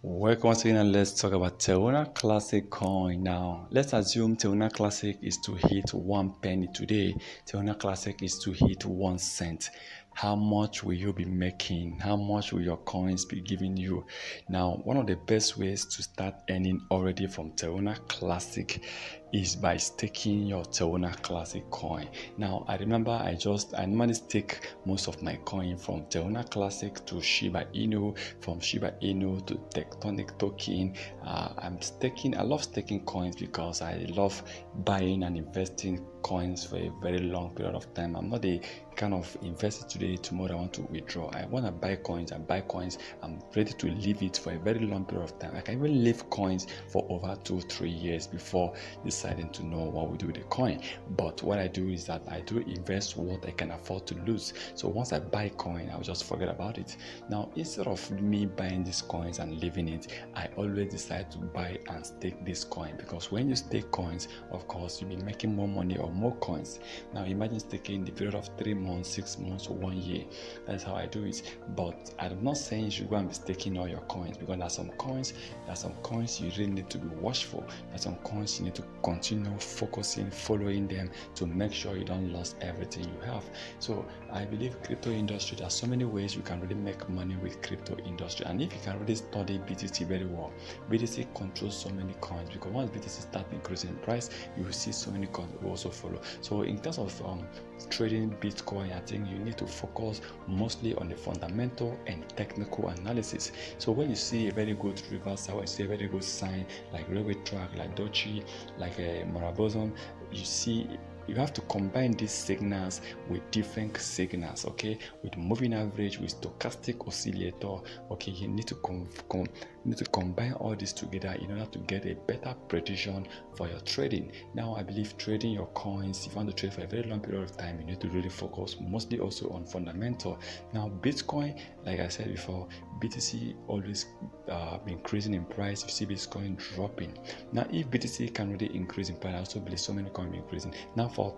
Welcome once again, and let's talk about Terra Classic coin. Now, let's assume Terra Classic is to hit 1 penny today. Terra Classic is to hit 1 cent. How much will you be making? How much will your coins be giving you? Now, one of the best ways to start earning already from Terra Classic is by staking your Terra Classic coin. Now, I remember I normally stake most of my coin from Terra Classic to Shiba Inu, from Shiba Inu to Tectonic token. I love staking coins because I love buying and investing coins for a very long period of time. I'm not a kind of investor today, tomorrow I want to withdraw. I want to buy coins and buy coins. I'm ready to leave it for a very long period of time. I can even leave coins for over 2-3 years before deciding to know what we do with the coin. But what I do is that I do invest what I can afford to lose. So once I buy coin, I'll just forget about it. Now, instead of me buying these coins and leaving it, I always decide to buy and stake this coin, because when you stake coins, of course, you'll be making more money or more coins. Now imagine staking in the period of 3 months, 6 months, or 1 year. That's how I do it. But I'm not saying you should go and be staking all your coins, because there are some coins you really need to be watchful. There are some coins you need to continue focusing, following them to make sure you don't lose everything you have. So I believe crypto industry, there are so many ways you can really make money with crypto industry. And if you can really study BTC very well, BTC controls so many coins, because once BTC starts increasing in price, you will see so many coins will also follow. So in terms of trading Bitcoin, I think you need to focus mostly on the fundamental and technical analysis. So when you see a very good reversal, when you see a very good sign like railway track, like Dochi, like a Maraboson, you have to combine these signals with different signals, okay? With moving average, with stochastic oscillator, okay? You need to combine all this together in order to get a better prediction for your trading. Now, I believe trading your coins, if you want to trade for a very long period of time, you need to really focus mostly also on fundamental. Now, Bitcoin, like I said before, BTC always increasing in price. You see Bitcoin dropping. Now, if BTC can really increase in price, I also believe so many coins will be increasing. Now, for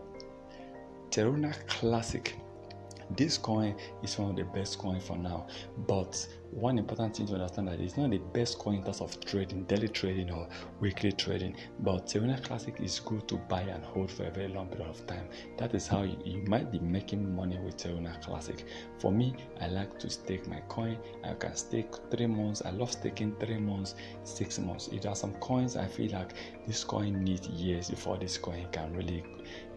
Terra Classic, this coin is one of the best coins for now, but one important thing to understand that it's not the best coin in terms of trading, daily trading or weekly trading. But Terra Classic is good to buy and hold for a very long period of time. That is how you might be making money with Terra Classic. For me, I like to stake my coin. I can stake 3 months. I love staking 3 months, 6 months. If there are some coins I feel like this coin needs years before this coin can really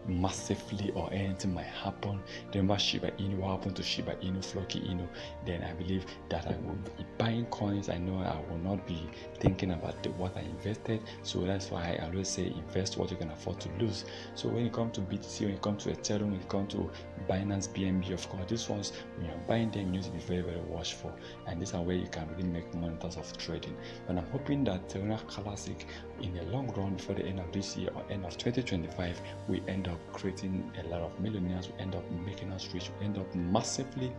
massively or anything might happen. Remember Shiba Inu, what happened to Shiba Inu, Floki Inu? Then I believe that I will be buying coins. I know I will not be thinking about what I invested. So that's why I always say invest what you can afford to lose. So when it comes to BTC, when it comes to Ethereum, when it comes to Binance, BNB, of course, these ones, when you're buying them, you need to be very, very watchful. And these are where you can really make money in terms of trading. And I'm hoping that Terra Classic, in the long run, before the end of this year or end of 2025, we end up creating a lot of millionaires, we end up making us rich, we end up massively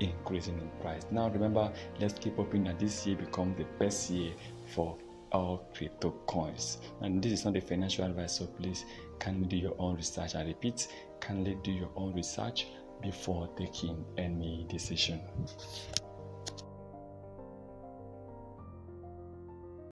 increasing in price. Now remember, let's keep hoping that this year becomes the best year for all crypto coins. And this is not a financial advice, so please kindly do your own research. I repeat, kindly do your own research before taking any decision.